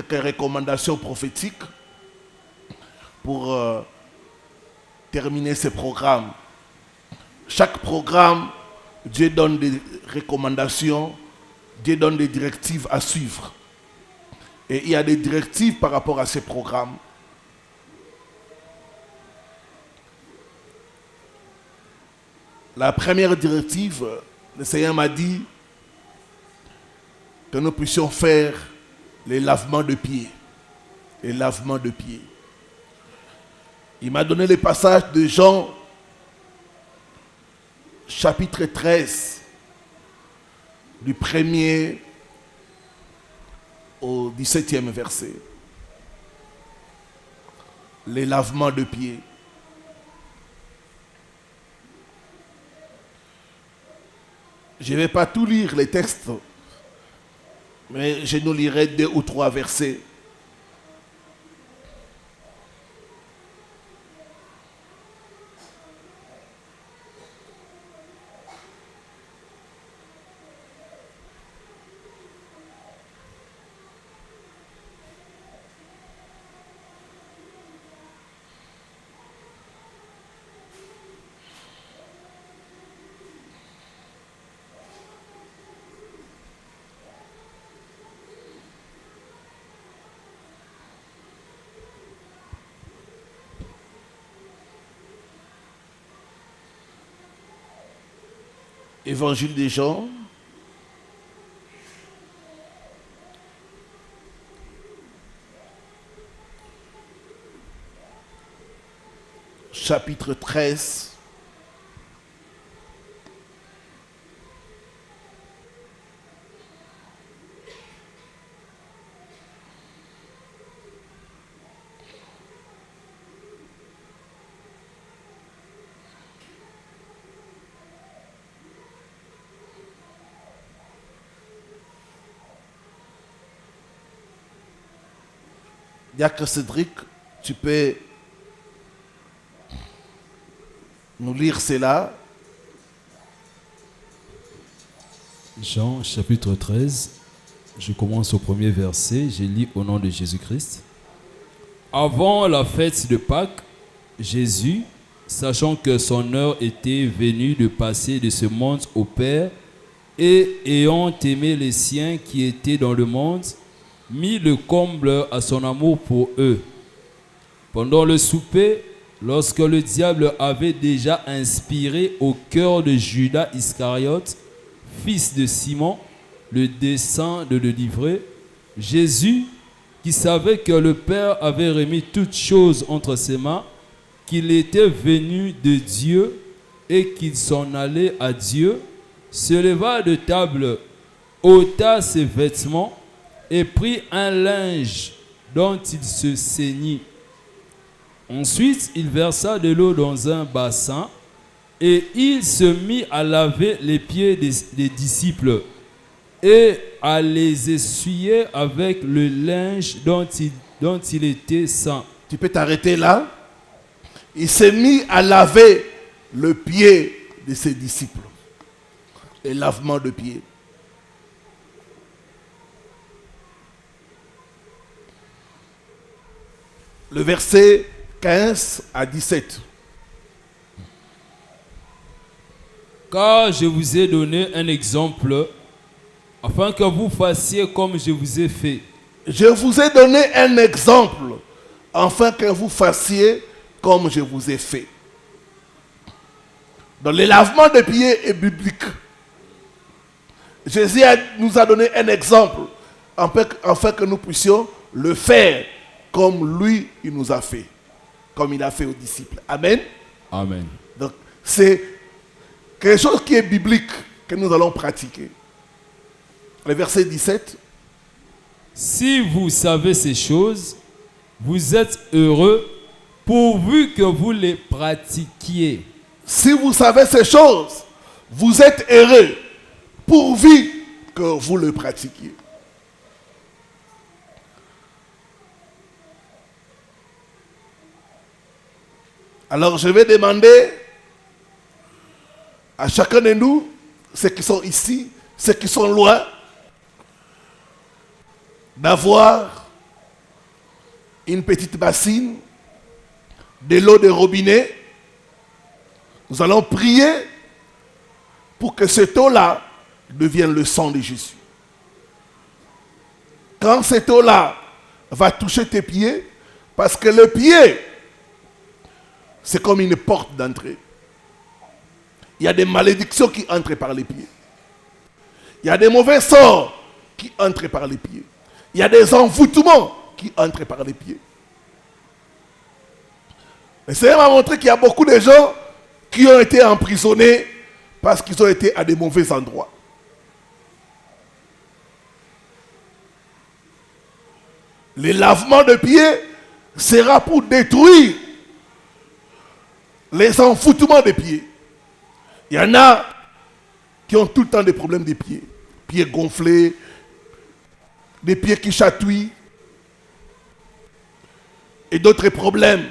quelques recommandations prophétiques pour terminer ce programme. Chaque programme, Dieu donne des recommandations, Dieu donne des directives à suivre. Et il y a des directives par rapport à ces programmes. La première directive, le Seigneur m'a dit que nous puissions faire les lavements de pieds. Les lavements de pieds. Il m'a donné les passages de Jean, chapitre 13, du 1er au 17e verset. Les lavements de pieds. Je ne vais pas tout lire les textes, mais je nous lirai 2 ou 3 versets. Évangile de Jean, chapitre 13, Diacre Cédric, tu peux nous lire cela? Jean chapitre 13, je commence au premier verset, je lis au nom de Jésus-Christ. Avant la fête de Pâques, Jésus, sachant que son heure était venue de passer de ce monde au Père, et ayant aimé les siens qui étaient dans le monde, mit le comble à son amour pour eux. Pendant le souper, lorsque le diable avait déjà inspiré au cœur de Judas Iscariote, fils de Simon, le dessein de le livrer, Jésus, qui savait que le Père avait remis toutes choses entre ses mains, qu'il était venu de Dieu et qu'il s'en allait à Dieu, se leva de table, ôta ses vêtements et prit un linge dont il se ceignit. Ensuite, il versa de l'eau dans un bassin et il se mit à laver les pieds des disciples et à les essuyer avec le linge dont il était saint. Tu peux t'arrêter là. Il s'est mis à laver le pied de ses disciples. Et lavement de pied. Le verset 15 à 17. Car je vous ai donné un exemple, afin que vous fassiez comme je vous ai fait. Je vous ai donné un exemple, afin que vous fassiez comme je vous ai fait. Donc le lavement de pieds est biblique. Jésus nous a donné un exemple, afin que nous puissions le faire comme lui, il nous a fait. Comme il a fait aux disciples. Amen. Amen. Donc c'est quelque chose qui est biblique que nous allons pratiquer. Le verset 17. Si vous savez ces choses, vous êtes heureux pourvu que vous les pratiquiez. Si vous savez ces choses, vous êtes heureux pourvu que vous le pratiquiez. Alors je vais demander à chacun de nous, ceux qui sont ici, ceux qui sont loin, d'avoir une petite bassine, de l'eau de robinet. Nous allons prier pour que cette eau-là devienne le sang de Jésus. Quand cette eau-là va toucher tes pieds, parce que le pied, c'est comme une porte d'entrée. Il y a des malédictions qui entrent par les pieds. Il y a des mauvais sorts qui entrent par les pieds. Il y a des envoûtements qui entrent par les pieds. Le Seigneur m'a montré qu'il y a beaucoup de gens qui ont été emprisonnés parce qu'ils ont été à des mauvais endroits. Le lavement de pieds sera pour détruire les envoûtements des pieds. Il y en a qui ont tout le temps des problèmes des pieds. Pieds gonflés, des pieds qui chatouillent, et d'autres problèmes.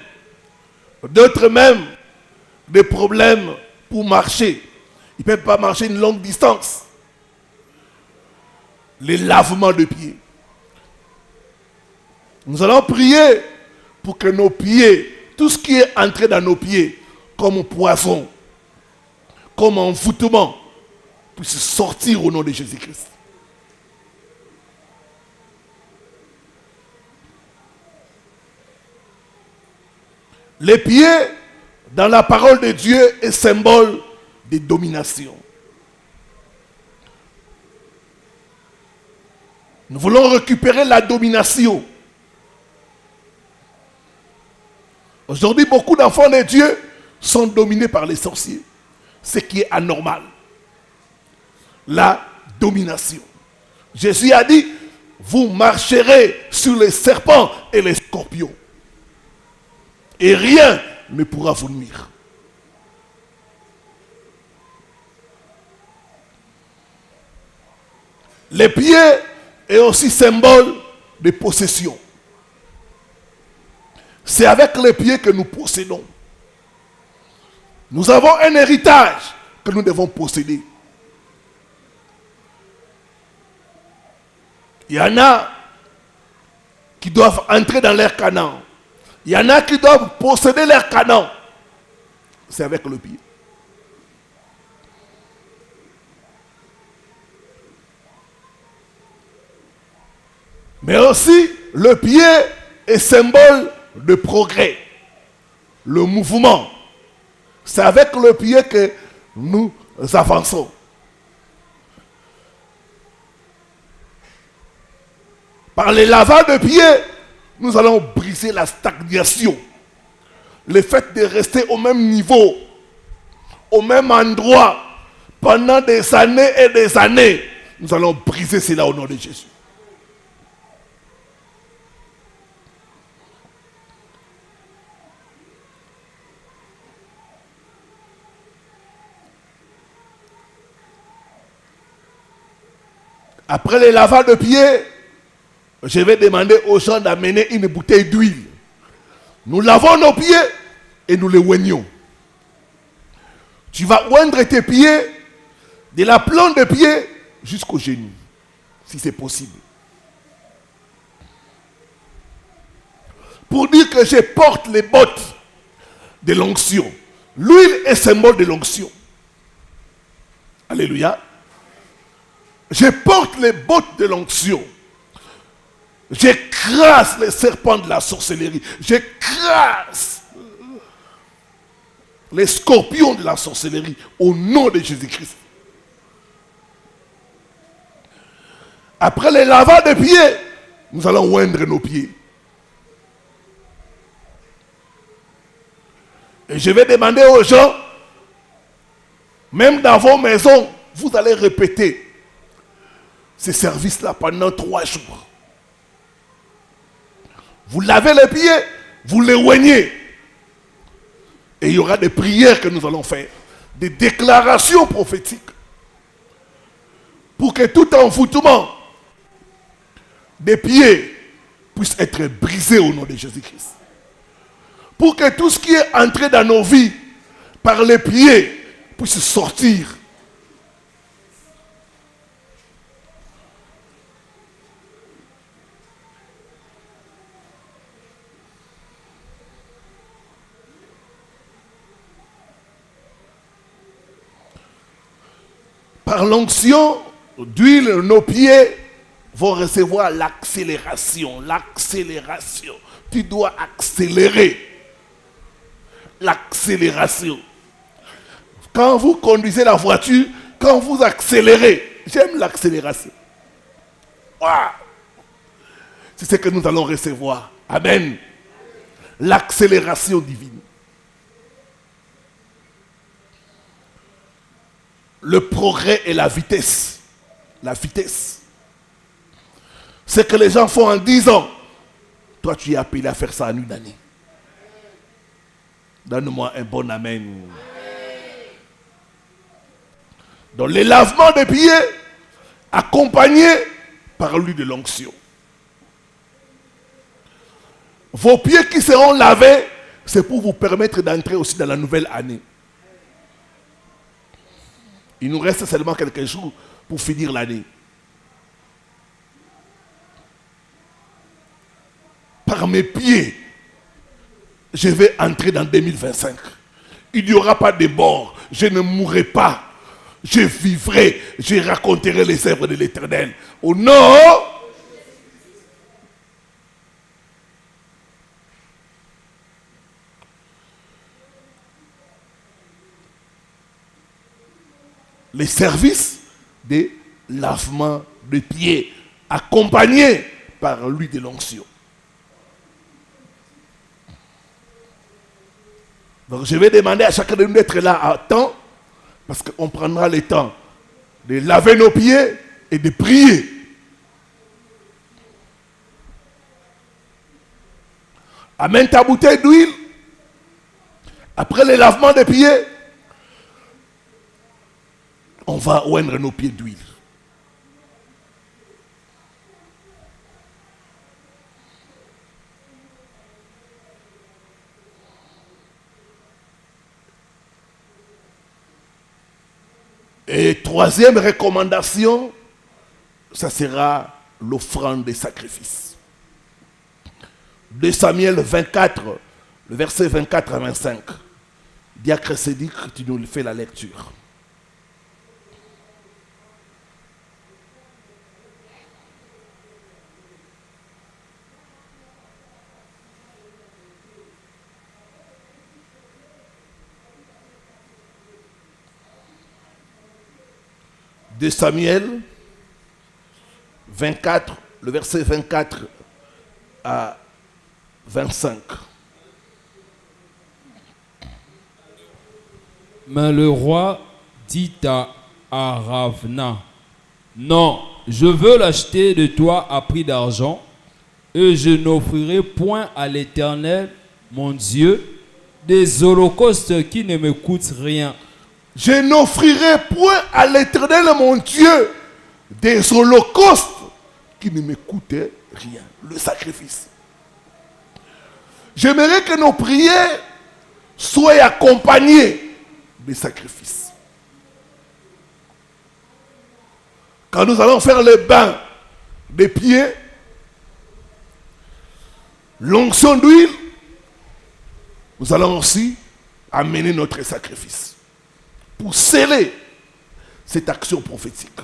D'autres même, des problèmes pour marcher. Ils ne peuvent pas marcher une longue distance. Les lavements de pieds. Nous allons prier pour que nos pieds, tout ce qui est entré dans nos pieds, comme poison, comme envoûtement, puisse sortir au nom de Jésus-Christ. Les pieds, dans la parole de Dieu, est symbole de domination. Nous voulons récupérer la domination. Aujourd'hui, beaucoup d'enfants de Dieu sont dominés par les sorciers, ce qui est anormal. La domination. Jésus a dit, vous marcherez sur les serpents et les scorpions. Et rien ne pourra vous nuire. Les pieds est aussi symbole de possession. C'est avec les pieds que nous possédons. Nous avons un héritage que nous devons posséder. Il y en a qui doivent entrer dans leur Canaan. Il y en a qui doivent posséder leur Canaan. C'est avec le pied. Mais aussi, le pied est symbole de progrès. Le mouvement. C'est avec le pied que nous avançons. Par les lavage de pieds, nous allons briser la stagnation. Le fait de rester au même niveau, au même endroit, pendant des années et des années, nous allons briser cela au nom de Jésus. Après les lavages de pieds, je vais demander aux gens d'amener une bouteille d'huile. Nous lavons nos pieds et nous les oignons. Tu vas oindre tes pieds de la plante de pied jusqu'au genou, si c'est possible. Pour dire que je porte les bottes de l'onction. L'huile est symbole de l'onction. Alléluia. Je porte les bottes de l'onction. J'écrase les serpents de la sorcellerie. J'écrase les scorpions de la sorcellerie au nom de Jésus-Christ. Après les lavages de pieds, nous allons oindre nos pieds. Et je vais demander aux gens, même dans vos maisons, vous allez répéter ces services-là pendant 3 jours. Vous lavez les pieds, vous les oignez. Et il y aura des prières que nous allons faire, des déclarations prophétiques, pour que tout envoûtement des pieds puisse être brisé au nom de Jésus-Christ. Pour que tout ce qui est entré dans nos vies par les pieds puisse sortir. Par l'onction d'huile, nos pieds vont recevoir l'accélération. L'accélération. Tu dois accélérer. L'accélération. Quand vous conduisez la voiture, quand vous accélérez, j'aime l'accélération. Wow. C'est ce que nous allons recevoir. Amen. L'accélération divine. Le progrès et la vitesse. La vitesse. Ce que les gens font en 10 ans, toi tu es appelé à faire ça en une année. Donne-moi un bon amen. Donc les lavements des pieds accompagnés par l'huile de l'onction. Vos pieds qui seront lavés, c'est pour vous permettre d'entrer aussi dans la nouvelle année. Il nous reste seulement quelques jours pour finir l'année. Par mes pieds, je vais entrer dans 2025. Il n'y aura pas de mort. Je ne mourrai pas. Je vivrai. Je raconterai les œuvres de l'Éternel. Au nom. Les services de lavement de pieds, accompagnés par l'huile de l'onction. Donc je vais demander à chacun de nous d'être là à temps, parce qu'on prendra le temps de laver nos pieds et de prier. Amène ta bouteille d'huile. Après le lavement des pieds, on va oindre nos pieds d'huile. Et troisième recommandation, ça sera l'offrande des sacrifices. 2 Samuel 24, le verset 24 à 25. Diacre Sédic, tu nous fais la lecture. De Samuel 24, le verset 24 à 25. Mais le roi dit à Aravna, non, je veux l'acheter de toi à prix d'argent, et je n'offrirai point à l'Éternel, mon Dieu, des holocaustes qui ne me coûtent rien. Je n'offrirai point à l'Éternel, mon Dieu, des holocaustes qui ne me coûtaient rien. Le sacrifice. J'aimerais que nos prières soient accompagnées des sacrifices. Quand nous allons faire le bain des pieds, l'onction d'huile, nous allons aussi amener notre sacrifice pour sceller cette action prophétique.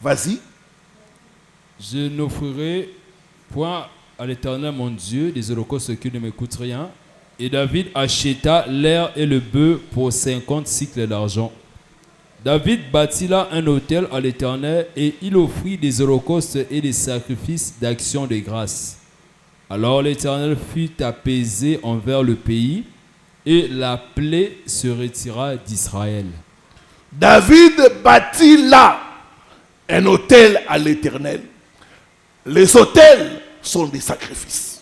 Vas-y. Je n'offrirai point à l'Éternel mon Dieu des holocaustes qui ne me coûtent rien. Et David acheta l'air et le bœuf pour 50 cycles d'argent. David bâtit là un autel à l'Éternel et il offrit des holocaustes et des sacrifices d'action de grâce. Alors l'Éternel fut apaisé envers le pays et la plaie se retira d'Israël. David bâtit là un autel à l'Éternel. Les autels sont des sacrifices.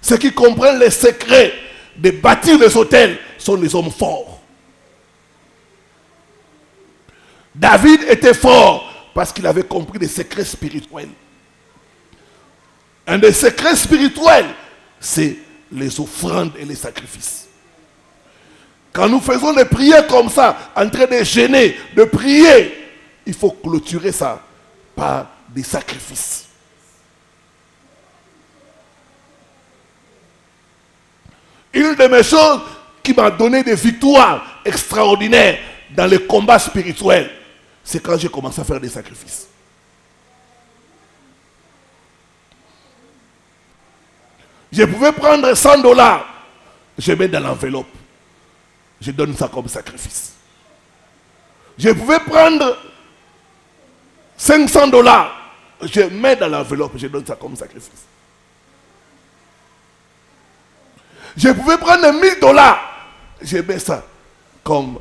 Ceux qui comprennent les secrets de bâtir les autels sont les hommes forts. David était fort parce qu'il avait compris des secrets spirituels. Un des secrets spirituels, c'est les offrandes et les sacrifices. Quand nous faisons des prières comme ça, en train de gêner, de prier, il faut clôturer ça par des sacrifices. Une de mes choses qui m'a donné des victoires extraordinaires dans les combats spirituels, c'est quand j'ai commencé à faire des sacrifices. Je pouvais prendre $100, je mets dans l'enveloppe, je donne ça comme sacrifice. Je pouvais prendre $500, je mets dans l'enveloppe, je donne ça comme sacrifice. Je pouvais prendre $1000, je mets ça comme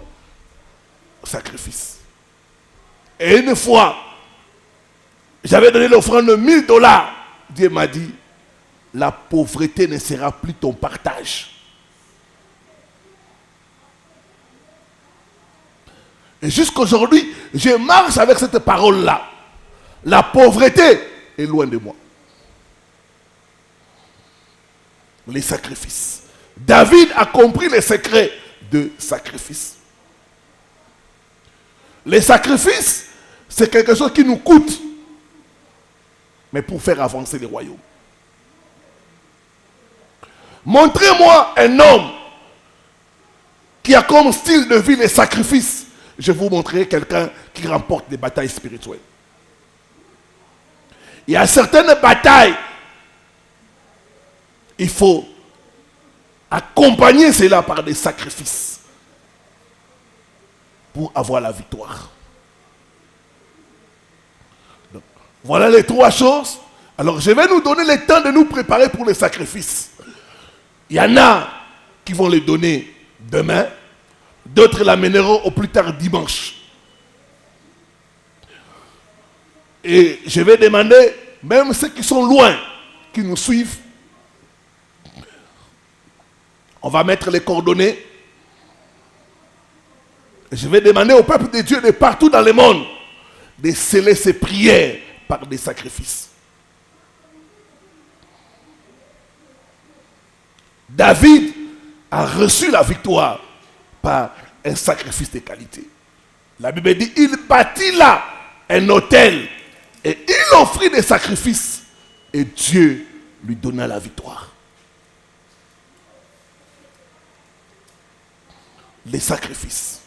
sacrifice. Et une fois, j'avais donné l'offrande de $1000, Dieu m'a dit, la pauvreté ne sera plus ton partage. Et jusqu'aujourd'hui, je marche avec cette parole-là. La pauvreté est loin de moi. Les sacrifices. David a compris les secrets de sacrifice. Les sacrifices, c'est quelque chose qui nous coûte, mais pour faire avancer les royaumes. Montrez-moi un homme qui a comme style de vie les sacrifices. Je vous montrerai quelqu'un qui remporte des batailles spirituelles. Il y a certaines batailles, il faut accompagner cela par des sacrifices pour avoir la victoire. Donc, voilà les trois choses. Alors je vais nous donner le temps de nous préparer pour les sacrifices. Il y en a qui vont les donner demain, d'autres l'amèneront au plus tard dimanche. Et je vais demander, même ceux qui sont loin, qui nous suivent, on va mettre les coordonnées. Je vais demander au peuple de Dieu de partout dans le monde de sceller ses prières par des sacrifices. David a reçu la victoire par un sacrifice de qualité. La Bible dit, il bâtit là un autel et il offrit des sacrifices et Dieu lui donna la victoire. Les sacrifices.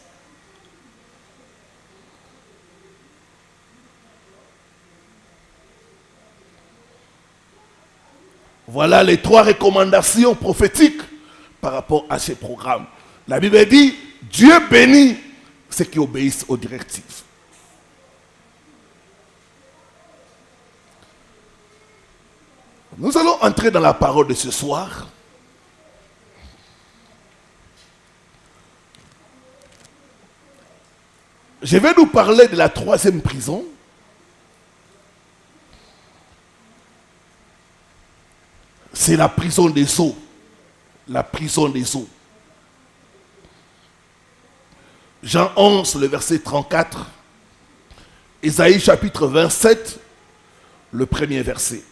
Voilà les trois recommandations prophétiques par rapport à ces programmes. La Bible dit, Dieu bénit ceux qui obéissent aux directives. Nous allons entrer dans la parole de ce soir. Je vais nous parler de la troisième prison. C'est la prison des eaux. La prison des eaux. Jean 11, le verset 34. Ésaïe chapitre 27, le premier verset.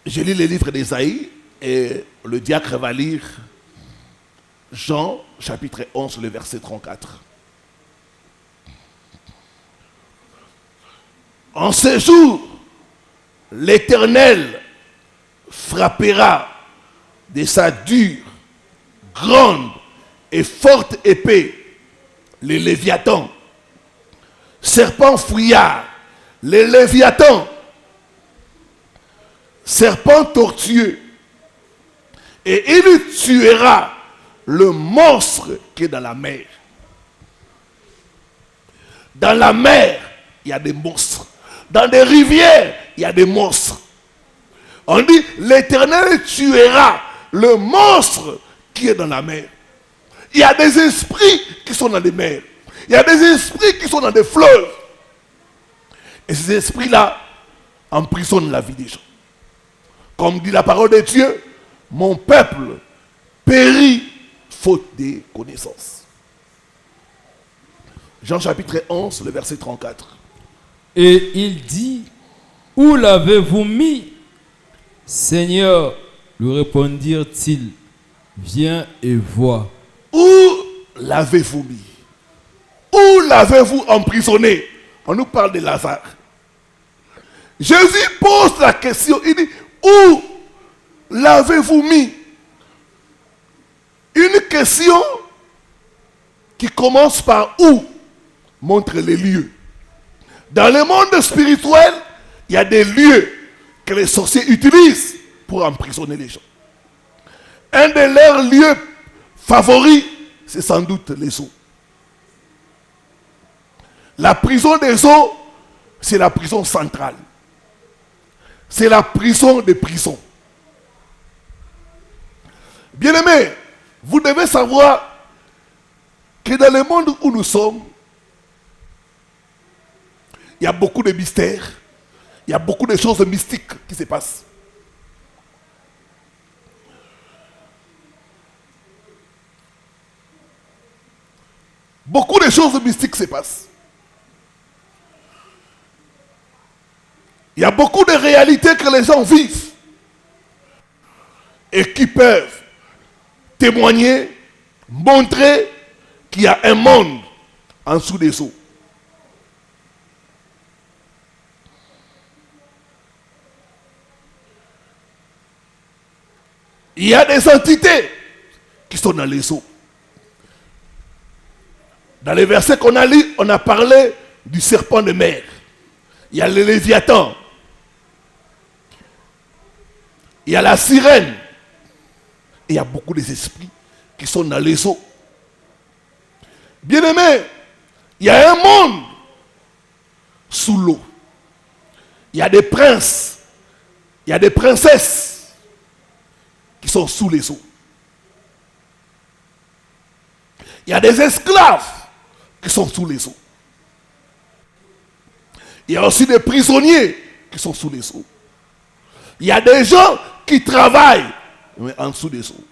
Je lis les livres d'Ésaïe et le diacre va lire Jean chapitre 11, le verset 34. En ce jour, l'Éternel frappera de sa dure, grande et forte épée les Léviathans, serpents fouillards, les Léviathans, serpent tortueux, et il tuera le monstre qui est dans la mer. Dans la mer, il y a des monstres. Dans des rivières, il y a des monstres. On dit, l'Éternel tuera le monstre qui est dans la mer. Il y a des esprits qui sont dans les mers. Il y a des esprits qui sont dans des fleuves. Et ces esprits-là emprisonnent la vie des gens. Comme dit la parole de Dieu, mon peuple périt faute de connaissances. Jean chapitre 11, le verset 34. Et il dit, où l'avez-vous mis, Seigneur, lui répondirent-ils, viens et vois. Où l'avez-vous mis? Où l'avez-vous emprisonné? On nous parle de Lazare. Jésus pose la question, il dit, où l'avez-vous mis? Une question qui commence par où montre les lieux. Dans le monde spirituel, il y a des lieux que les sorciers utilisent pour emprisonner les gens. Un de leurs lieux favoris, c'est sans doute les eaux. La prison des eaux, c'est la prison centrale. C'est la prison des prisons. Bien-aimés, vous devez savoir que dans le monde où nous sommes, il y a beaucoup de mystères, il y a beaucoup de choses mystiques qui se passent. Beaucoup de choses mystiques se passent. Il y a beaucoup de réalités que les gens vivent et qui peuvent témoigner, montrer qu'il y a un monde en dessous des eaux. Il y a des entités qui sont dans les eaux. Dans les versets qu'on a lus, on a parlé du serpent de mer. Il y a le Léviathan. Il y a la sirène. Et il y a beaucoup d'esprits qui sont dans les eaux. Bien-aimés, il y a un monde sous l'eau. Il y a des princes. Il y a des princesses qui sont sous les eaux. Il y a des esclaves qui sont sous les eaux. Il y a aussi des prisonniers qui sont sous les eaux. Il y a des gens qui travaillent mais en dessous des eaux.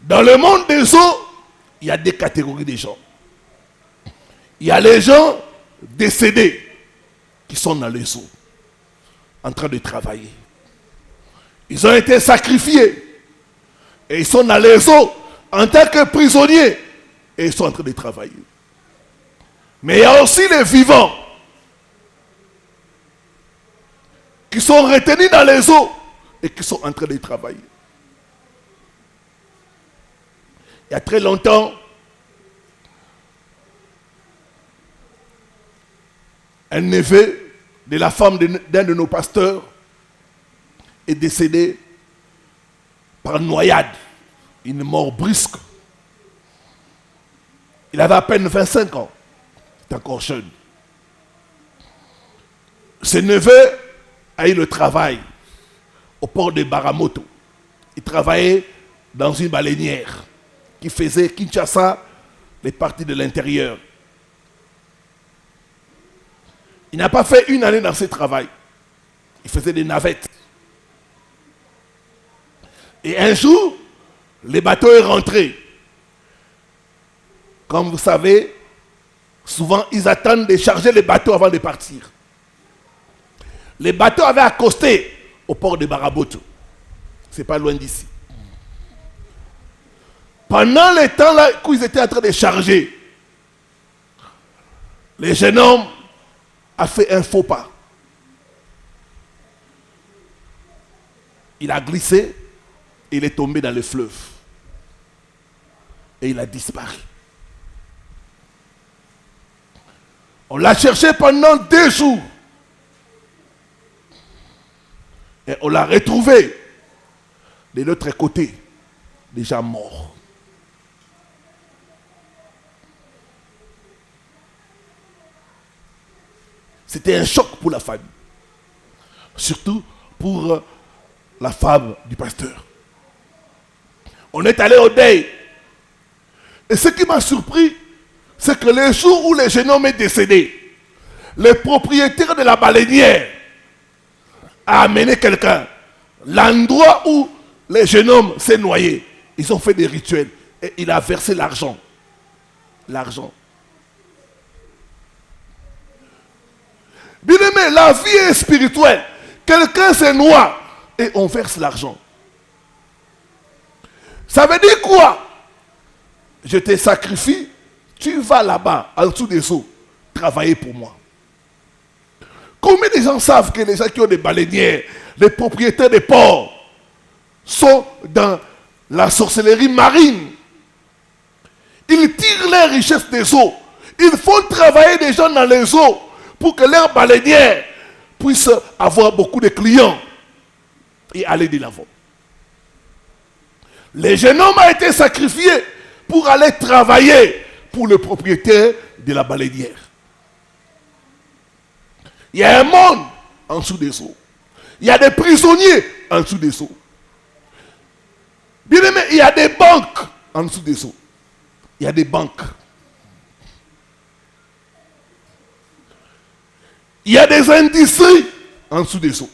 Dans le monde des eaux, il y a des catégories de gens. Il y a les gens décédés qui sont dans les eaux, en train de travailler. Ils ont été sacrifiés et ils sont dans les eaux en tant que prisonniers et ils sont en train de travailler. Mais il y a aussi les vivants qui sont retenus dans les eaux et qui sont en train de travailler. Il y a très longtemps, un neveu de la femme d'un de nos pasteurs est décédé par noyade, une mort brusque. Il avait à peine 25 ans, il était encore jeune. Ce neveu a eu le travail au port de Baramoto. Il travaillait dans une baleinière qui faisait Kinshasa, les parties de l'intérieur. Il n'a pas fait une année dans ce travail. Il faisait des navettes. Et un jour, le bateau est rentré. Comme vous savez, souvent ils attendent de charger les bateaux avant de partir. Les bateaux avaient accosté au port de Baraboto. C'est pas loin d'ici. Pendant le temps là où ils étaient en train de charger, le jeune homme a fait un faux pas. Il a glissé et il est tombé dans le fleuve. Et il a disparu. On l'a cherché pendant 2 jours. Et on l'a retrouvé de l'autre côté, déjà mort. C'était un choc pour la famille. Surtout pour la femme du pasteur. On est allé au deuil. Et ce qui m'a surpris, c'est que le jour où le jeune homme est décédé, le propriétaire de la baleinière a amené quelqu'un. L'endroit où le jeune homme s'est noyé, ils ont fait des rituels et il a versé l'argent l'argent. Bien aimé, la vie est spirituelle. Quelqu'un se noie et on verse l'argent. Ça veut dire quoi? Je te sacrifie, tu vas là-bas, en dessous des eaux, travailler pour moi. Combien de gens savent que les gens qui ont des baleinières, les propriétaires des ports, sont dans la sorcellerie marine? Ils tirent les richesses des eaux. Ils font travailler des gens dans les eaux pour que leurs baleinières puissent avoir beaucoup de clients et aller de l'avant. Le jeune homme a été sacrifié pour aller travailler pour le propriétaire de la baleinière. Il y a un monde en dessous des eaux. Il y a des prisonniers en dessous des eaux. Bien aimé, il y a des banques en dessous des eaux. Il y a des banques. Il y a des industries en dessous des eaux.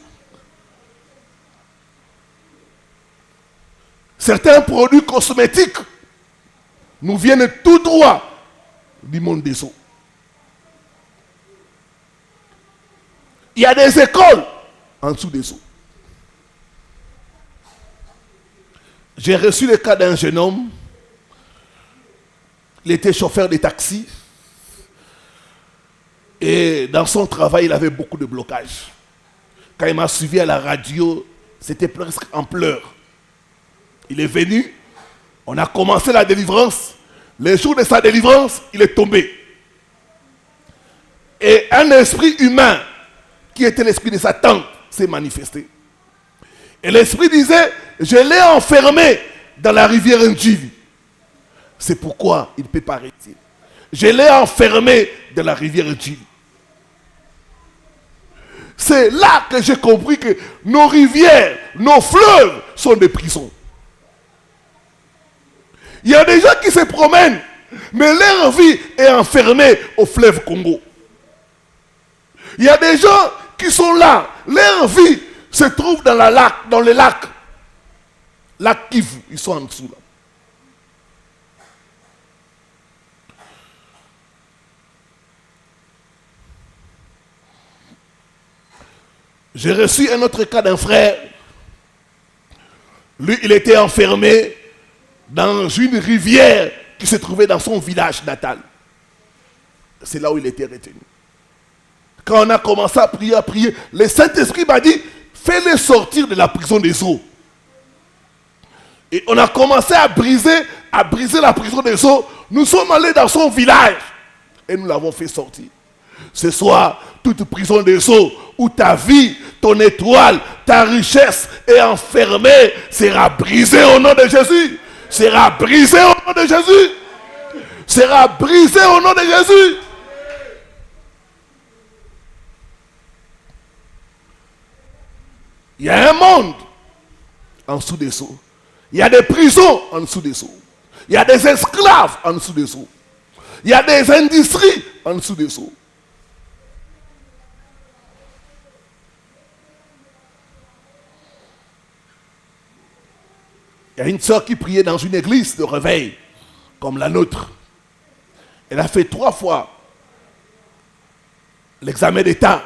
Certains produits cosmétiques nous viennent tout droit du monde des eaux. Il y a des écoles en dessous des eaux. J'ai reçu le cas d'un jeune homme. Il était chauffeur de taxi. Et dans son travail, il avait beaucoup de blocages. Quand il m'a suivi à la radio, c'était presque en pleurs. Il est venu, on a commencé la délivrance. Le jour de sa délivrance, il est tombé. Et un esprit humain, qui était l'esprit de Satan, s'est manifesté. Et l'esprit disait, je l'ai enfermé dans la rivière Ndjili. C'est pourquoi il ne peut pas rester. Je l'ai enfermé dans la rivière Ndjili. C'est là que j'ai compris que nos rivières, nos fleuves sont des prisons. Il y a des gens qui se promènent, mais leur vie est enfermée au fleuve Congo. Il y a des gens qui sont là, leur vie se trouve dans les lacs. Lac Kivu, ils sont en dessous là. J'ai reçu un autre cas d'un frère. Lui, il était enfermé dans une rivière qui se trouvait dans son village natal. C'est là où il était retenu. Quand on a commencé à prier, le Saint-Esprit m'a dit, fais-le sortir de la prison des eaux. Et on a commencé à briser la prison des eaux. Nous sommes allés dans son village et nous l'avons fait sortir. Ce soir, toute prison des eaux où ta vie, ton étoile, ta richesse est enfermée sera brisée au nom de Jésus. Sera brisée au nom de Jésus. Sera brisée au nom de Jésus. Il y a un monde en dessous des eaux. Il y a des prisons en dessous des eaux. Il y a des esclaves en dessous des eaux. Il y a des industries en dessous des eaux. Il y a une sœur qui priait dans une église de réveil, comme la nôtre. Elle a fait 3 fois l'examen d'État,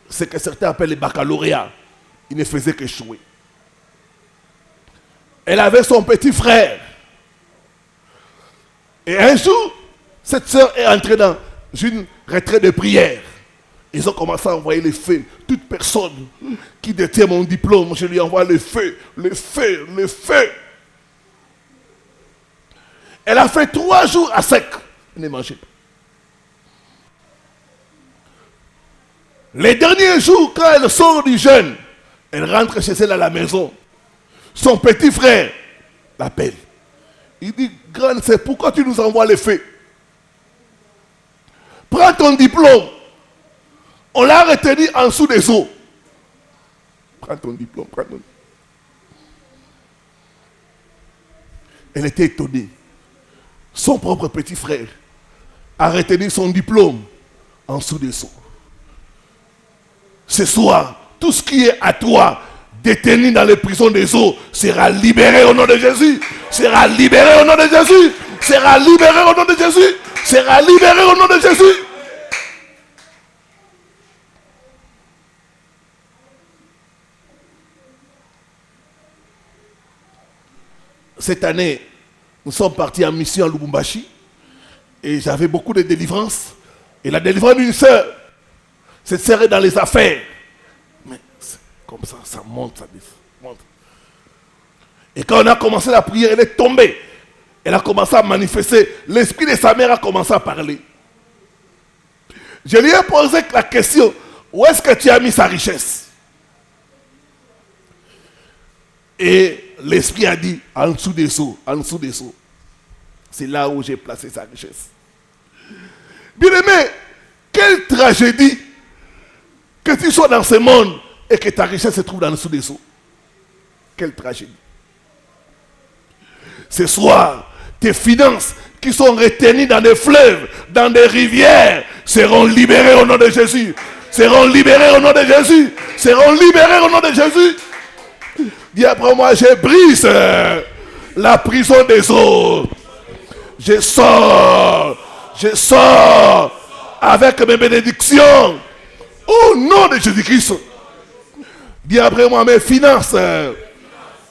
ce que certains appellent le baccalauréat. Il ne faisait qu'échouer. Elle avait son petit frère. Et un jour, cette sœur est entrée dans une retraite de prière. Ils ont commencé à envoyer le feu. Toute personne qui détient mon diplôme, je lui envoie le feu, le feu, le feu. Elle a fait 3 jours à sec. Elle ne mangeait pas. Les derniers jours, quand elle sort du jeûne, elle rentre chez elle à la maison. Son petit frère l'appelle. Il dit, grande, c'est pourquoi tu nous envoies le feu? Prends ton diplôme. On l'a retenu en dessous des eaux. Prends ton diplôme, prends ton diplôme. Elle était étonnée. Son propre petit frère a retenu son diplôme en dessous des eaux. Ce soir, tout ce qui est à toi, détenu dans les prisons des eaux, sera libéré au nom de Jésus. Sera libéré au nom de Jésus. Sera libéré au nom de Jésus. sera libéré au nom de Jésus. Cette année, nous sommes partis en mission à Lubumbashi et j'avais beaucoup de délivrances. Et la délivrance d'une sœur, cette sœur est dans les affaires. Mais c'est comme ça, ça monte, ça monte. Et quand on a commencé la prière, elle est tombée. Elle a commencé à manifester. L'esprit de sa mère a commencé à parler. Je lui ai posé la question, où est-ce que tu as mis sa richesse? Et l'esprit a dit, en dessous des seaux, en dessous des seaux. C'est là où j'ai placé sa richesse. Bien-aimé, quelle tragédie que tu sois dans ce monde et que ta richesse se trouve en dessous des seaux. Quelle tragédie. Ce soir, tes finances qui sont retenues dans des fleuves, dans des rivières, seront libérées au nom de Jésus. Seront libérées au nom de Jésus. Seront libérées au nom de Jésus. Dis après moi, je brise la prison des eaux. Je sors avec mes bénédictions au nom de Jésus-Christ. Dis après moi, mes finances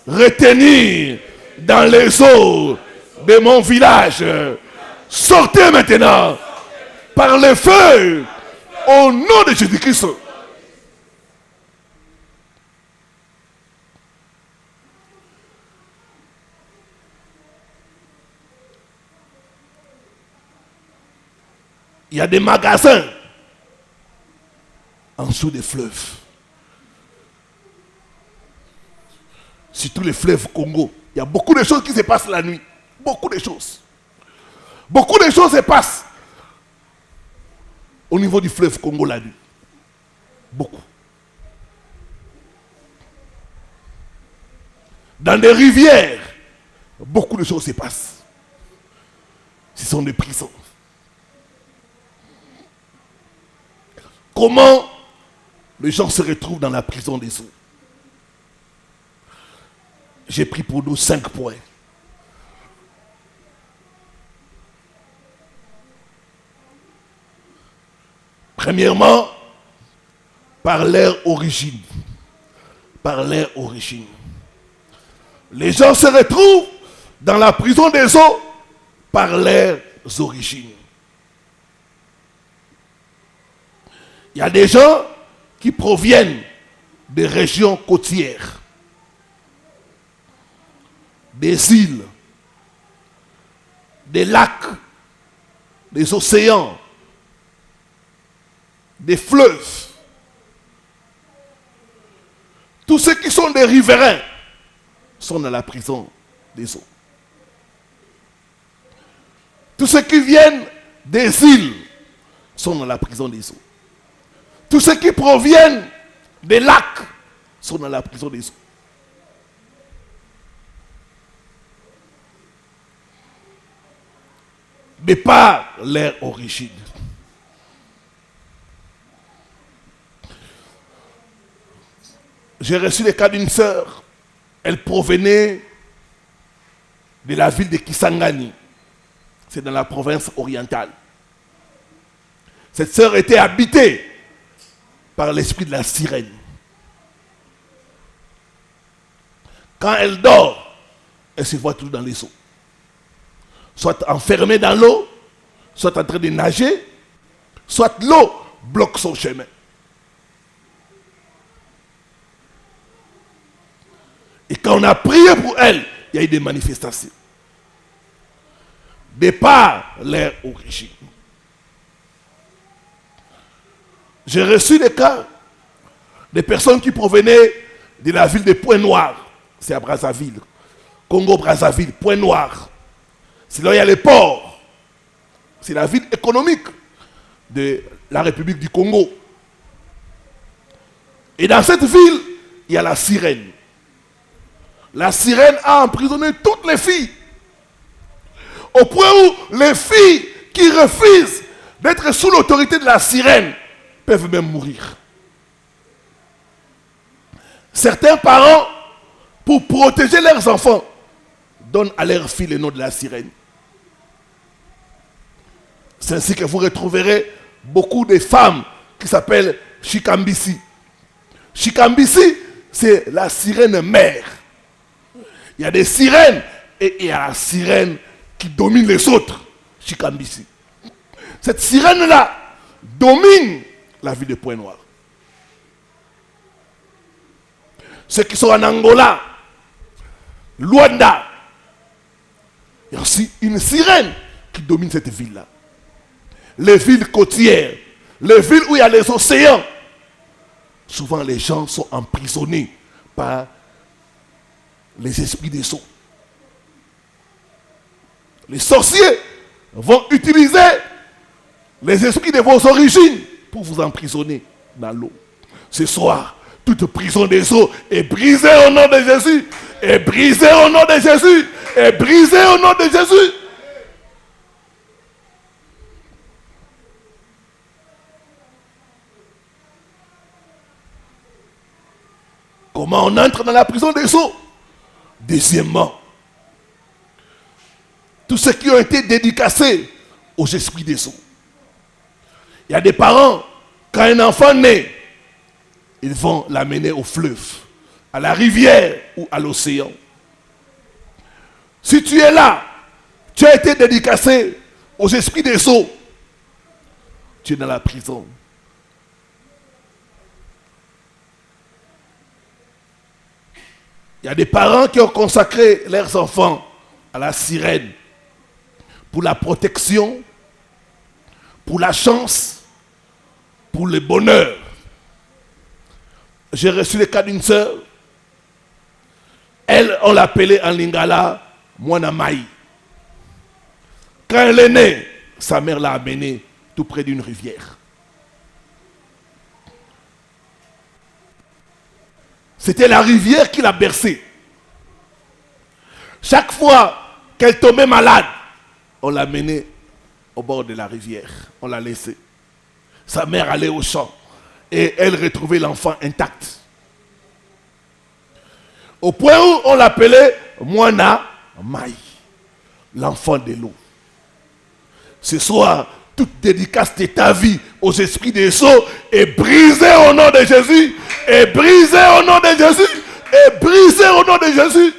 retenues dans les eaux de mon village, sortez maintenant par le feu au nom de Jésus-Christ. Il y a des magasins en dessous des fleuves. Surtout les fleuves Congo. Il y a beaucoup de choses qui se passent la nuit. Beaucoup de choses. Beaucoup de choses se passent au niveau du fleuve Congo la nuit. Beaucoup. Dans des rivières, beaucoup de choses se passent. Ce sont des prisons. Comment les gens se retrouvent dans la prison des eaux? J'ai pris pour nous 5 points. Premièrement, par leur origine. Par leur origine. Les gens se retrouvent dans la prison des eaux par leurs origines. Il y a des gens qui proviennent des régions côtières, des îles, des lacs, des océans, des fleuves. Tous ceux qui sont des riverains sont dans la prison des eaux. Tous ceux qui viennent des îles sont dans la prison des eaux. Tous ceux qui proviennent des lacs sont dans la prison des eaux. De par leur origine. J'ai reçu le cas d'une sœur. Elle provenait de la ville de Kisangani. C'est dans la province orientale. Cette sœur était habitée par l'esprit de la sirène. Quand elle dort, elle se voit toujours dans les eaux. Soit enfermée dans l'eau, soit en train de nager, soit l'eau bloque son chemin. Et quand on a prié pour elle, il y a eu des manifestations. De par leur origine. J'ai reçu des cas de personnes qui provenaient de la ville de Pointe-Noire. C'est à Brazzaville. Congo-Brazzaville, Pointe-Noire. C'est là où il y a les ports. C'est la ville économique de la République du Congo. Et dans cette ville, il y a la sirène. La sirène a emprisonné toutes les filles. Au point où les filles qui refusent d'être sous l'autorité de la sirène peuvent même mourir. Certains parents, pour protéger leurs enfants, donnent à leurs filles le nom de la sirène. C'est ainsi que vous retrouverez beaucoup de femmes qui s'appellent Chikambisi. Chikambisi, c'est la sirène mère. Il y a des sirènes et il y a la sirène qui domine les autres. Chikambisi. Cette sirène-là domine la vie de Point Noir. Ceux qui sont en Angola, Luanda, il y a aussi une sirène qui domine cette ville-là. Les villes côtières, les villes où il y a les océans, souvent les gens sont emprisonnés par les esprits des eaux. Les sorciers vont utiliser les esprits de vos origines pour vous emprisonner dans l'eau. Ce soir, toute prison des eaux est brisée au nom de Jésus. Est brisée au nom de Jésus. Est brisée au nom de Jésus. Comment on entre dans la prison des eaux? Deuxièmement, tous ceux qui ont été dédicacés aux esprits des eaux. Il y a des parents, quand un enfant naît, ils vont l'amener au fleuve, à la rivière ou à l'océan. Si tu es là, tu as été dédicacé aux esprits des eaux, tu es dans la prison. Il y a des parents qui ont consacré leurs enfants à la sirène pour la protection, pour la chance, pour le bonheur. J'ai reçu le cas d'une sœur. Elle, on l'appelait en lingala Mwana Mai. Quand elle est née, sa mère l'a amenée tout près d'une rivière. C'était la rivière qui l'a bercée. Chaque fois qu'elle tombait malade, on l'a menée au bord de la rivière. On l'a laissée. Sa mère allait au champ et elle retrouvait l'enfant intact. Au point où on l'appelait Mwana Mai, l'enfant de l'eau. Ce soir, toute dédicace de ta vie aux esprits des eaux est brisée au nom de Jésus. Est brisée au nom de Jésus. Est brisée au nom de Jésus.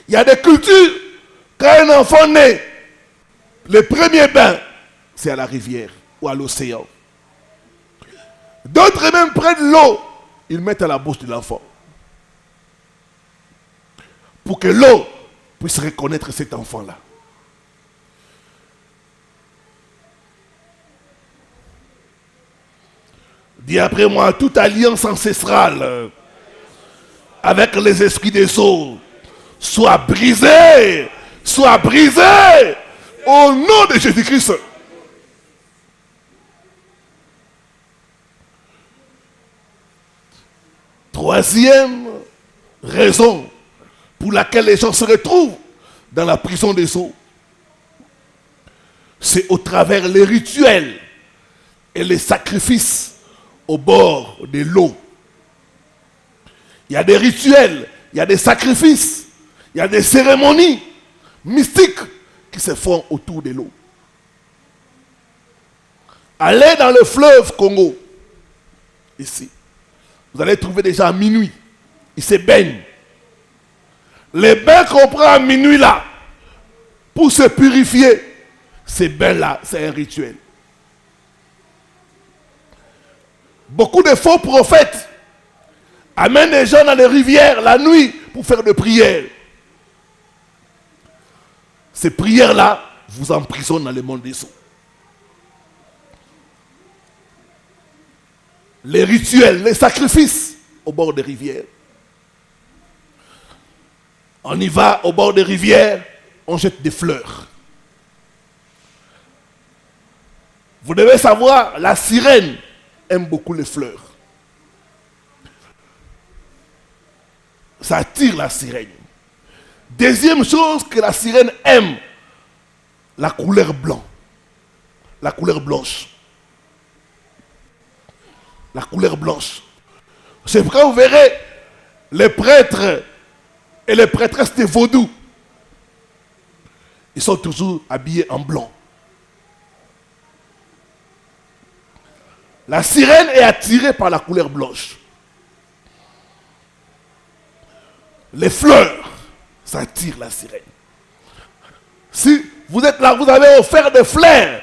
Il y a des cultures, quand un enfant naît, le premier bain, c'est à la rivière ou à l'océan. D'autres même prennent l'eau, ils mettent à la bouche de l'enfant. Pour que l'eau puisse reconnaître cet enfant-là. Dis après moi, toute alliance ancestrale avec les esprits des eaux soit brisée au nom de Jésus-Christ. Troisième raison pour laquelle les gens se retrouvent dans la prison des eaux, c'est au travers les rituels et les sacrifices au bord de l'eau. Il y a des rituels, il y a des sacrifices, il y a des cérémonies mystiques qui se font autour de l'eau. Allez dans le fleuve Congo, ici. Vous allez trouver des gens à minuit. Ils se baignent. Les bains qu'on prend à minuit là, pour se purifier, ces bains-là, c'est un rituel. Beaucoup de faux prophètes amènent des gens dans les rivières la nuit pour faire des prières. Ces prières-là vous emprisonnent dans le monde des eaux. Les rituels, les sacrifices au bord des rivières. On y va au bord des rivières, on jette des fleurs. Vous devez savoir, la sirène aime beaucoup les fleurs. Ça attire la sirène. Deuxième chose que la sirène aime, la couleur blanc. La couleur blanche. La couleur blanche. C'est pourquoi vous verrez les prêtres et les prêtresses des vaudous. Ils sont toujours habillés en blanc. La sirène est attirée par la couleur blanche. Les fleurs, ça attire la sirène. Si vous êtes là, vous avez offert des fleurs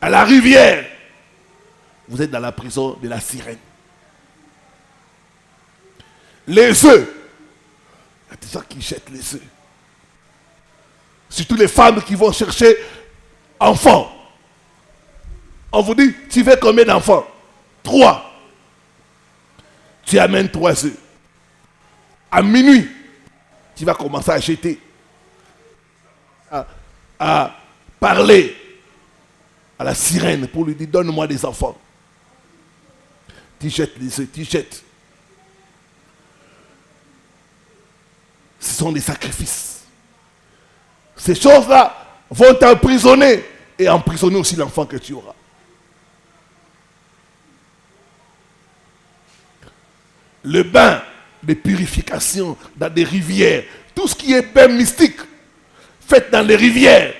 à la rivière, vous êtes dans la prison de la sirène. Les œufs, il y a des gens qui jettent les œufs. Surtout les femmes qui vont chercher enfants. On vous dit, tu veux combien d'enfants? 3. Tu amènes 3 œufs. À minuit, tu vas commencer à jeter, à parler à la sirène pour lui dire, donne-moi des enfants. Tu jettes les œufs, tu jettes. Ce sont des sacrifices. Ces choses-là vont t'emprisonner et emprisonner aussi l'enfant que tu auras. Le bain de purification dans des rivières, tout ce qui est bain mystique, fait dans les rivières,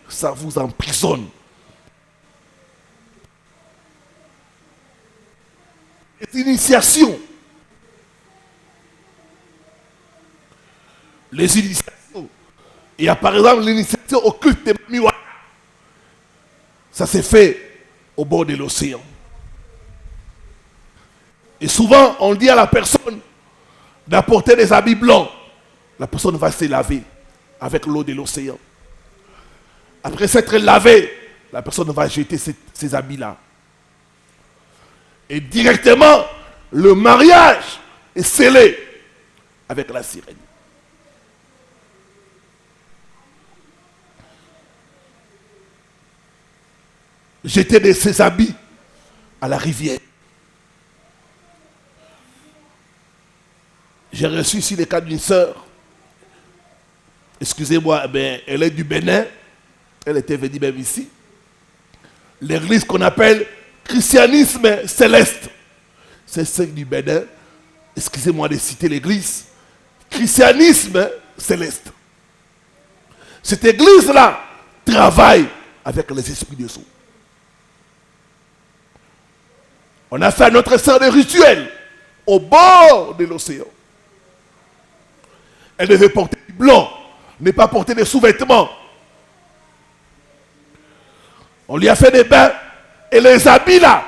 ça vous emprisonne. Les initiations. Les initiations. Il y a par exemple l'initiation au culte de Mamiwa. Ça s'est fait au bord de l'océan. Et souvent, on dit à la personne d'apporter des habits blancs. La personne va se laver avec l'eau de l'océan. Après s'être lavée, la personne va jeter ces habits-là. Et directement, le mariage est scellé avec la sirène. Jeter ces habits à la rivière. J'ai reçu ici le cas d'une sœur. Excusez-moi, elle est du Bénin. Elle était venue même ici. L'église qu'on appelle christianisme céleste. C'est celle du Bénin. Excusez-moi de citer l'église. Christianisme céleste. Cette église-là travaille avec les esprits de sceaux. On a fait à notre sœur des rituels au bord de l'océan. Elle devait porter du blanc, ne pas porter des sous-vêtements. On lui a fait des bains et les habits là.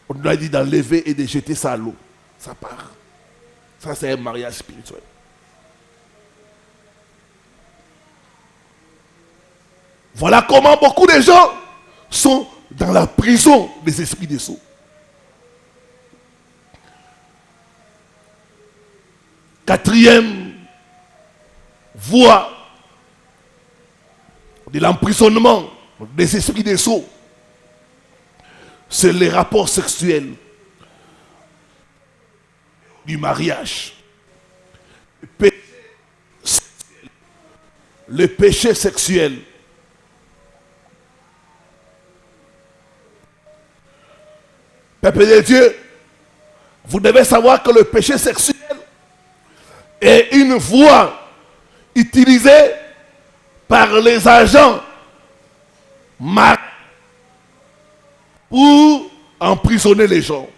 On lui a dit d'enlever et de jeter ça à l'eau. Ça part. Ça, c'est un mariage spirituel. Voilà comment beaucoup de gens sont dans la prison des esprits des sceaux. Quatrième voie de l'emprisonnement des esprits des sceaux, c'est les rapports sexuels du mariage. Le péché sexuel. Peuple de Dieu, vous devez savoir que le péché sexuel est une voie utilisée par les agents marins pour emprisonner les gens.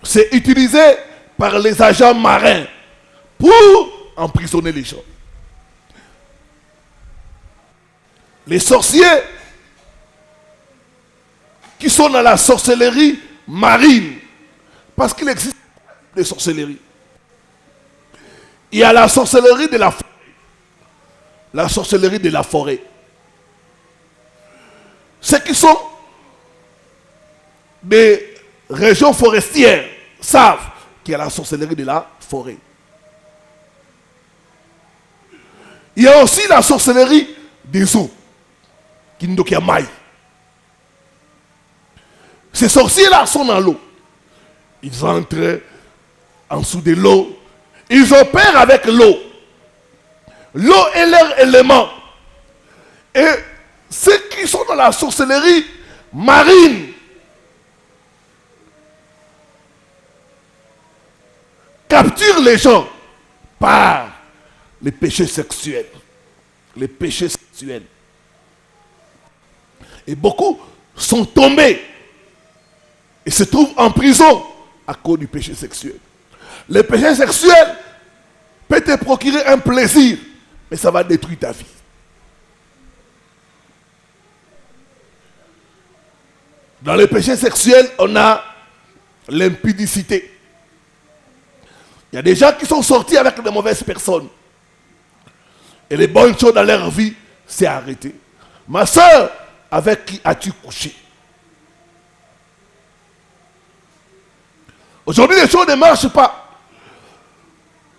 C'est utilisé par les agents marins pour emprisonner les gens. Les sorciers qui sont dans la sorcellerie marine, parce qu'il existe des sorcelleries. Il y a la sorcellerie de la forêt. La sorcellerie de la forêt. Ceux qui sont des régions forestières savent qu'il y a la sorcellerie de la forêt. Il y a aussi la sorcellerie des eaux. Kindokiamai. Ces sorciers-là sont dans l'eau. Ils entrent en dessous de l'eau. Ils opèrent avec l'eau. L'eau est leur élément. Et ceux qui sont dans la sorcellerie marine capturent les gens par les péchés sexuels. Les péchés sexuels. Et beaucoup sont tombés et se trouvent en prison à cause du péché sexuel. Le péché sexuel peut te procurer un plaisir, mais ça va détruire ta vie. Dans le péché sexuel, on a l'impudicité. Il y a des gens qui sont sortis avec de mauvaises personnes. Et les bonnes choses dans leur vie, c'est arrêté. Ma soeur, avec qui as-tu couché? Aujourd'hui, les choses ne marchent pas.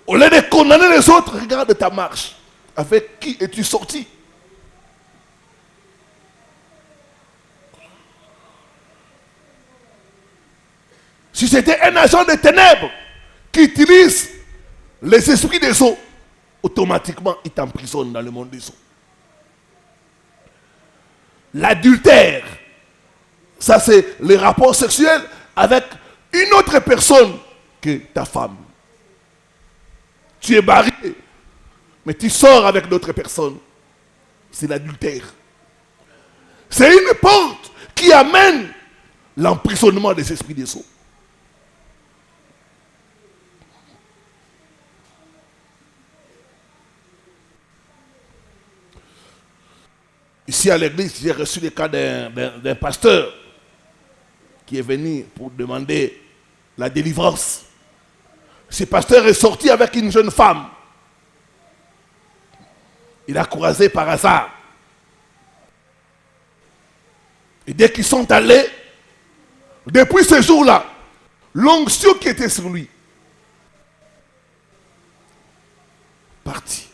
Au lieu de condamner les autres, regarde ta marche. Avec qui es-tu sorti? Si c'était un agent de ténèbres qui utilise les esprits des eaux, automatiquement, il t'emprisonne dans le monde des eaux. L'adultère, ça c'est le rapport sexuel avec une autre personne que ta femme. Tu es marié, mais tu sors avec d'autres personnes. C'est l'adultère. C'est une porte qui amène l'emprisonnement des esprits des eaux. Ici à l'église, j'ai reçu le cas d'un pasteur qui est venu pour demander la délivrance. Ce pasteur est sorti avec une jeune femme. Il a croisé par hasard. Et dès qu'ils sont allés, depuis ce jour-là, l'onction qui était sur lui, parti.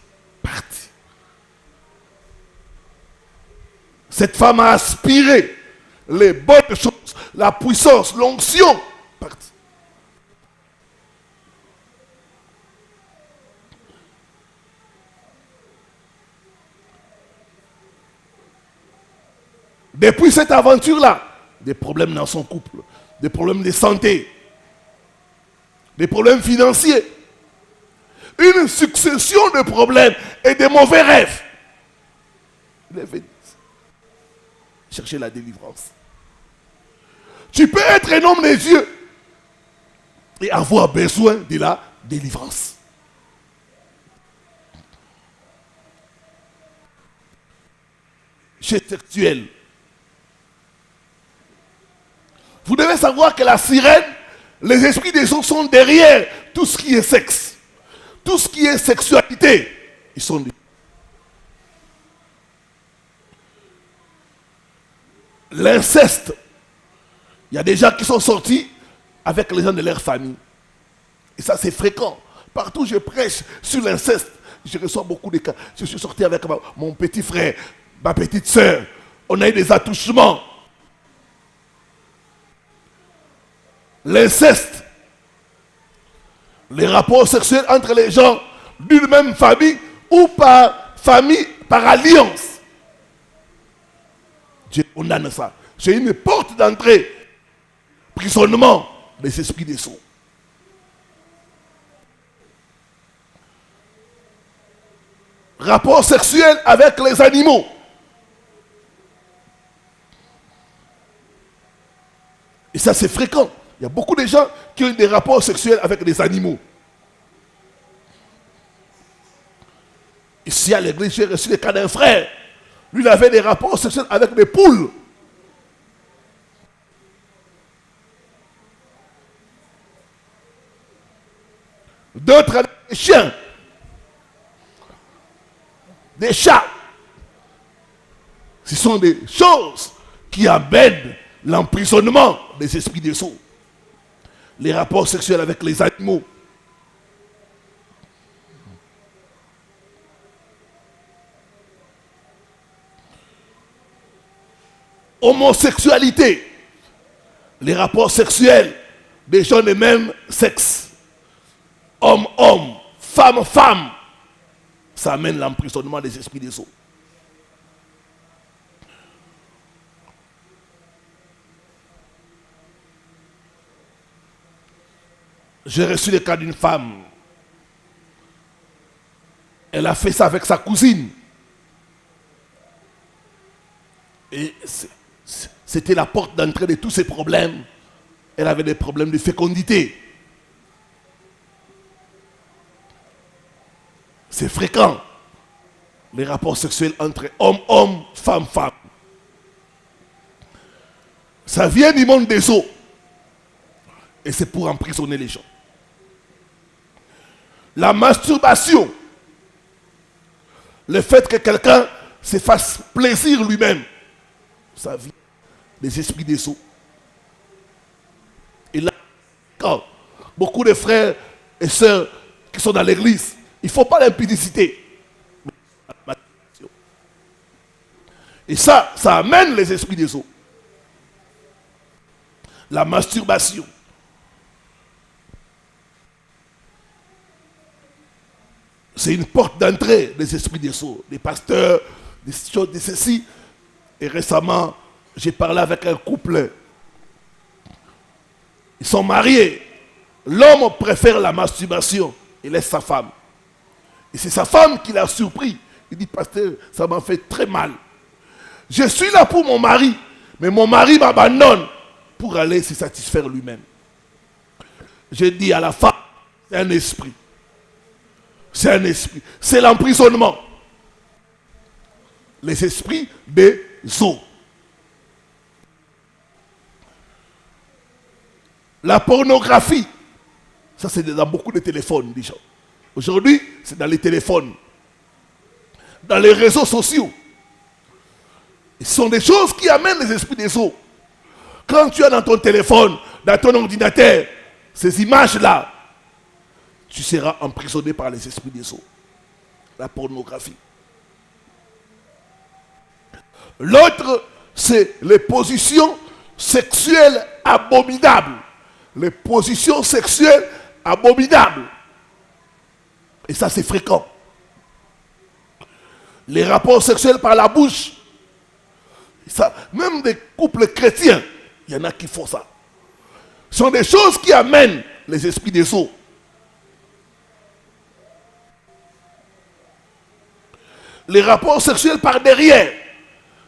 Cette femme a aspiré les bonnes choses, la puissance, l'onction, parti. Depuis cette aventure-là, des problèmes dans son couple, des problèmes de santé, des problèmes financiers, une succession de problèmes et de mauvais rêves. Il est venu chercher la délivrance. Tu peux être un homme de Dieu et avoir besoin de la délivrance. Chez sexuel. Vous devez savoir que la sirène, les esprits des eaux sont derrière tout ce qui est sexe. Tout ce qui est sexualité, ils sont derrière. L'inceste. Il y a des gens qui sont sortis avec les gens de leur famille. Et ça, c'est fréquent. Partout où je prêche sur l'inceste, je reçois beaucoup de cas. Je suis sorti avec mon petit frère, ma petite soeur. On a eu des attouchements. L'inceste. Les rapports sexuels entre les gens d'une même famille ou par famille, par alliance. Dieu condamne ça. C'est une porte d'entrée. Prisonnement des esprits des sceaux. Rapport sexuel avec les animaux. Et ça, c'est fréquent. Il y a beaucoup de gens qui ont des rapports sexuels avec des animaux. Ici à l'église, j'ai reçu le cas d'un frère. Lui, il avait des rapports sexuels avec des poules. D'autres avec des chiens. Des chats. Ce sont des choses qui amènent l'emprisonnement des esprits des sceaux. Les rapports sexuels avec les animaux. Homosexualité. Les rapports sexuels des gens de même sexe. Homme-homme, femme-femme. Ça amène l'emprisonnement des esprits des eaux. J'ai reçu le cas d'une femme. Elle a fait ça avec sa cousine. Et c'était la porte d'entrée de tous ses problèmes. Elle avait des problèmes de fécondité. C'est fréquent, les rapports sexuels entre hommes, femmes. Ça vient du monde des eaux. Et c'est pour emprisonner les gens. La masturbation, le fait que quelqu'un se fasse plaisir lui-même, ça vient des esprits des eaux. Et là, quand beaucoup de frères et sœurs qui sont dans l'église, il ne faut pas l'impudicité. Et ça amène les esprits des eaux. La masturbation. C'est une porte d'entrée des esprits des eaux, des pasteurs, des choses de ceci. Et récemment, j'ai parlé avec un couple. Ils sont mariés. L'homme préfère la masturbation et laisse sa femme. Et c'est sa femme qui l'a surpris. Il dit, pasteur, ça m'a fait très mal. Je suis là pour mon mari, mais mon mari m'abandonne pour aller se satisfaire lui-même. Je dis à la femme, c'est un esprit. C'est un esprit. C'est l'emprisonnement. Les esprits des eaux. La pornographie. Ça, c'est dans beaucoup de téléphones déjà. Aujourd'hui, c'est dans les téléphones. Dans les réseaux sociaux. Ce sont des choses qui amènent les esprits des eaux. Quand tu as dans ton téléphone, dans ton ordinateur, ces images-là, tu seras emprisonné par les esprits des eaux. La pornographie. L'autre, c'est les positions sexuelles abominables. Les positions sexuelles abominables. Et ça, c'est fréquent. Les rapports sexuels par la bouche. Ça, même des couples chrétiens, il y en a qui font ça. Ce sont des choses qui amènent les esprits des eaux. Les rapports sexuels par derrière,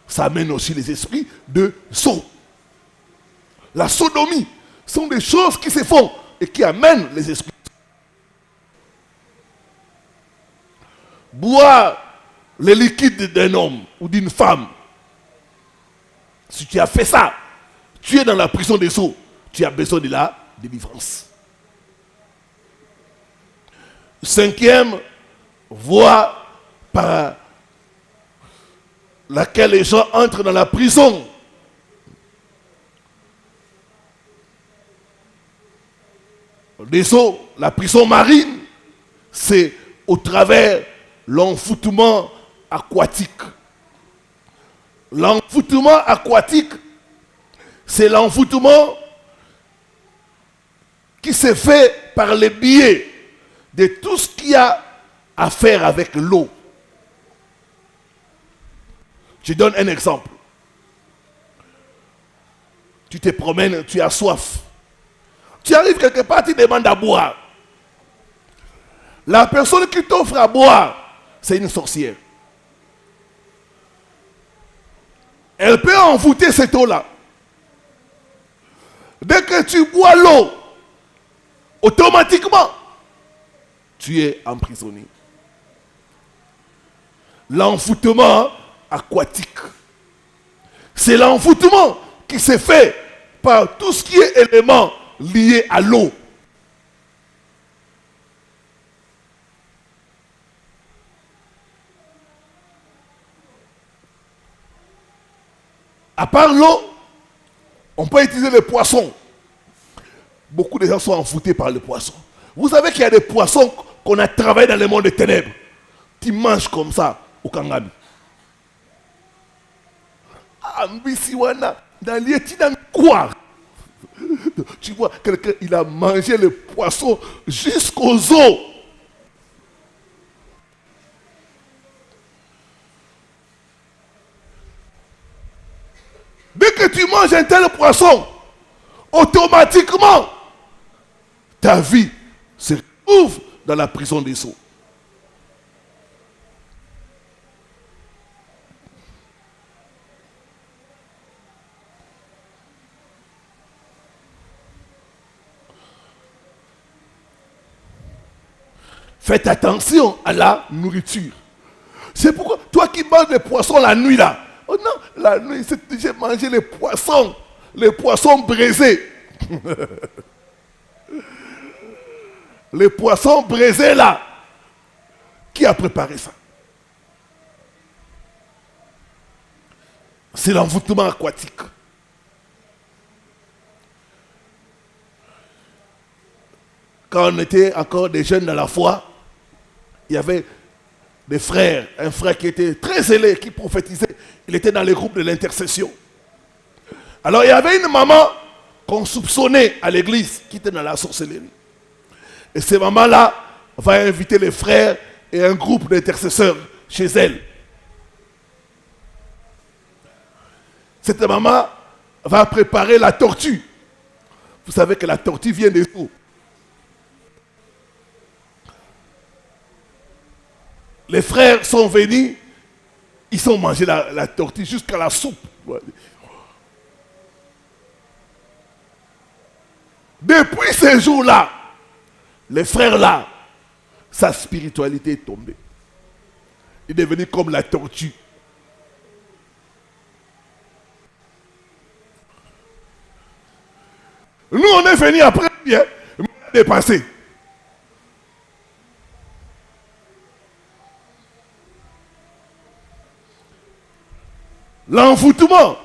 ça amène aussi les esprits de sceaux. La sodomie sont des choses qui se font et qui amènent les esprits. Boire les liquides d'un homme ou d'une femme. Si tu as fait ça, tu es dans la prison des eaux. Tu as besoin de la délivrance. Cinquième voie par laquelle les gens entrent dans la prison. Des eaux, la prison marine, c'est au travers l'enfoutement aquatique. L'enfoutement aquatique, c'est l'enfoutement qui se fait par le biais de tout ce qui a à faire avec l'eau. Je donne un exemple. Tu te promènes, tu as soif. Tu arrives quelque part, tu demandes à boire. La personne qui t'offre à boire, c'est une sorcière. Elle peut envoûter cette eau-là. Dès que tu bois l'eau, automatiquement, tu es emprisonné. L'enfoutement aquatique. C'est l'enfoutement qui se fait par tout ce qui est élément lié à l'eau. À part l'eau, on peut utiliser les poissons. Beaucoup de gens sont enfoutés par les poissons. Vous savez qu'il y a des poissons qu'on a travaillé dans le monde des ténèbres. Tu manges comme ça au Kangami. Ambisiwana, dans l'Ietina quoi? Tu vois, quelqu'un, il a mangé le poisson jusqu'aux os. Dès que tu manges un tel poisson, automatiquement, ta vie se trouve dans la prison des eaux. Faites attention à la nourriture. C'est pourquoi, toi qui manges des poissons la nuit là, oh non, la nuit, j'ai mangé les poissons braisés. Les poissons braisés là. Qui a préparé ça? C'est l'envoûtement aquatique. Quand on était encore des jeunes dans la foi, il y avait des frères, un frère qui était très zélé, qui prophétisait. Il était dans les groupes de l'intercession. Alors il y avait une maman qu'on soupçonnait à l'église qui était dans la sorcellerie. Et ces mamans-là vont inviter les frères et un groupe d'intercesseurs chez elle. Cette maman va préparer la tortue. Vous savez que la tortue vient des eaux. Les frères sont venus, ils ont mangé la tortue jusqu'à la soupe. Depuis ces jours-là, les frères-là, sa spiritualité est tombée. Il est devenu comme la tortue. Nous, on est venus après, bien, mais on est dépassé. L'envoûtement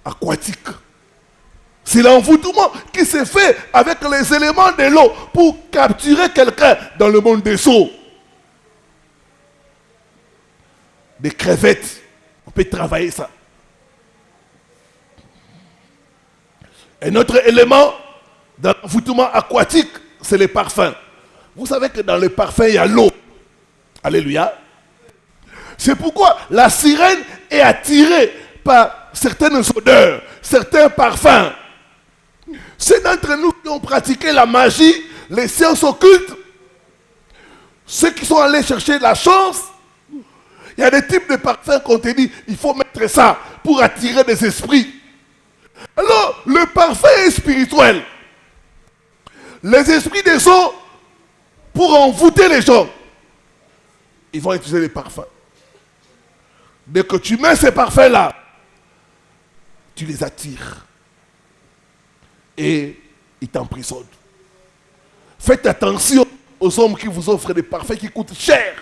aquatique. C'est l'envoûtement qui se fait avec les éléments de l'eau pour capturer quelqu'un dans le monde des eaux. Des crevettes, on peut travailler ça. Un autre élément dans l'envoûtement aquatique, c'est les parfums. Vous savez que dans les parfums, il y a l'eau. Alléluia. C'est pourquoi la sirène est attirée par certaines odeurs, certains parfums. Ceux d'entre nous qui ont pratiqué la magie, les sciences occultes, ceux qui sont allés chercher la chance, il y a des types de parfums qu'on te dit, il faut mettre ça pour attirer des esprits. Alors, le parfum est spirituel. Les esprits des eaux, pour envoûter les gens, ils vont utiliser les parfums. Dès que tu mets ces parfums-là, tu les attires. Et ils t'emprisonnent. Faites attention aux hommes qui vous offrent des parfums qui coûtent cher.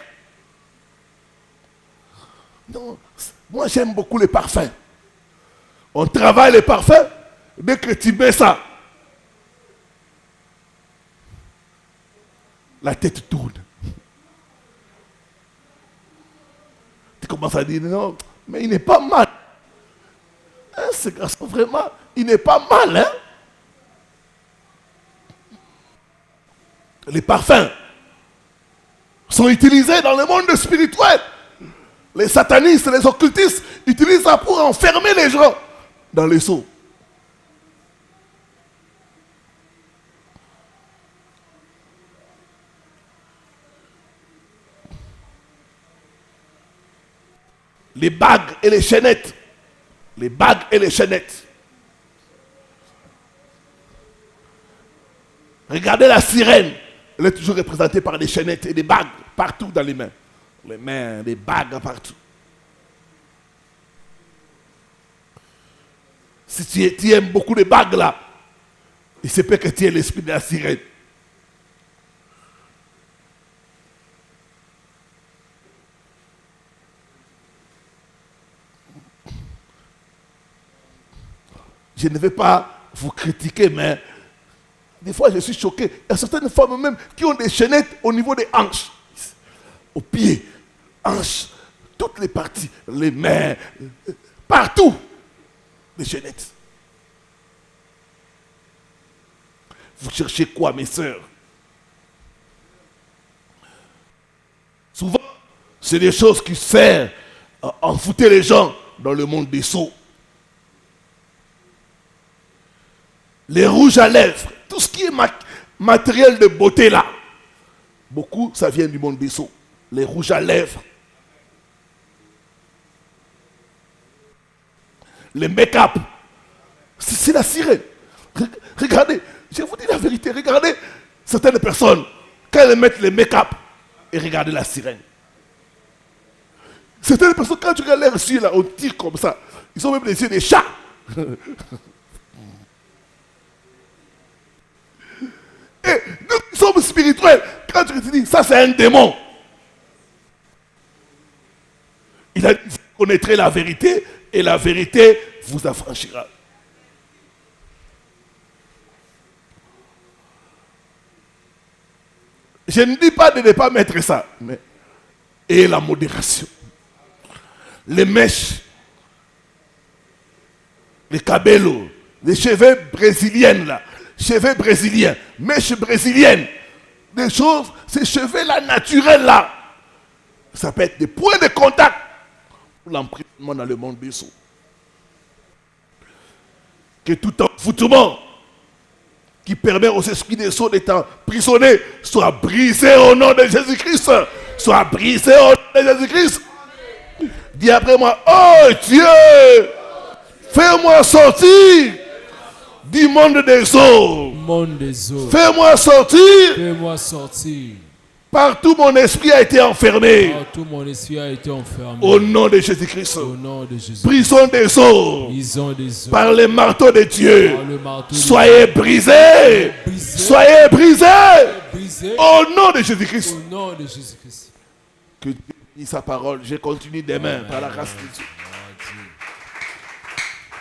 Non, moi j'aime beaucoup les parfums. On travaille les parfums, dès que tu mets ça, la tête tourne. Tu commences à dire, non, mais il n'est pas mal. Hein, ce garçon, vraiment, il n'est pas mal. Hein? Les parfums sont utilisés dans le monde spirituel. Les satanistes, les occultistes utilisent ça pour enfermer les gens dans les seaux. Les bagues et les chaînettes. Les bagues et les chaînettes. Regardez la sirène. Elle est toujours représentée par des chaînettes et des bagues partout dans les mains. Les mains, des bagues partout. Si tu aimes beaucoup les bagues là, il se peut que tu aies l'esprit de la sirène. Je ne vais pas vous critiquer, mais des fois je suis choqué. Il y a certaines femmes même qui ont des chaînettes au niveau des hanches, aux pieds, hanches, toutes les parties, les mains, partout, des chaînettes. Vous cherchez quoi, mes sœurs? Souvent, c'est des choses qui servent à envoûter les gens dans le monde des sots. Les rouges à lèvres, tout ce qui est matériel de beauté là, beaucoup ça vient du monde des sots. Les rouges à lèvres, les make-up, c'est la sirène. Regardez, je vous dis la vérité, regardez certaines personnes, quand elles mettent les make-up, et regardez la sirène. Certaines personnes, quand tu regardes leurs yeux, là, on tire comme ça. Ils ont même les yeux des chats. Et nous qui sommes spirituels, quand tu te dis, ça c'est un démon. Il a dit, vous connaîtrez la vérité et la vérité vous affranchira. Je ne dis pas de ne pas mettre ça, mais et la modération. Les mèches, les cabellos, les cheveux brésiliennes là, cheveux brésiliens, mèches brésiliennes, des choses, ces cheveux là naturels là, ça peut être des points de contact pour l'emprisonnement dans le monde des sceaux. Que tout enfoutement qui permet aux esprits des sceaux d'être emprisonnés soit brisé au nom de Jésus-Christ. Soit brisé au nom de Jésus-Christ. Dis après moi, oh Dieu, fais-moi sortir du monde des eaux. Fais-moi sortir. Fais-moi sortir. Partout mon esprit a été enfermé. Partout mon esprit a été enfermé. Au nom de Jésus-Christ. Au nom de Jésus. Prison des eaux. Prison des eaux. Par le marteau de Dieu. Par le marteau soyez brisés. Soyez brisés. Brisé. Au nom de Jésus-Christ. Au nom de Jésus-Christ. Que Dieu bénisse sa parole. Je continue demain par la grâce de Dieu.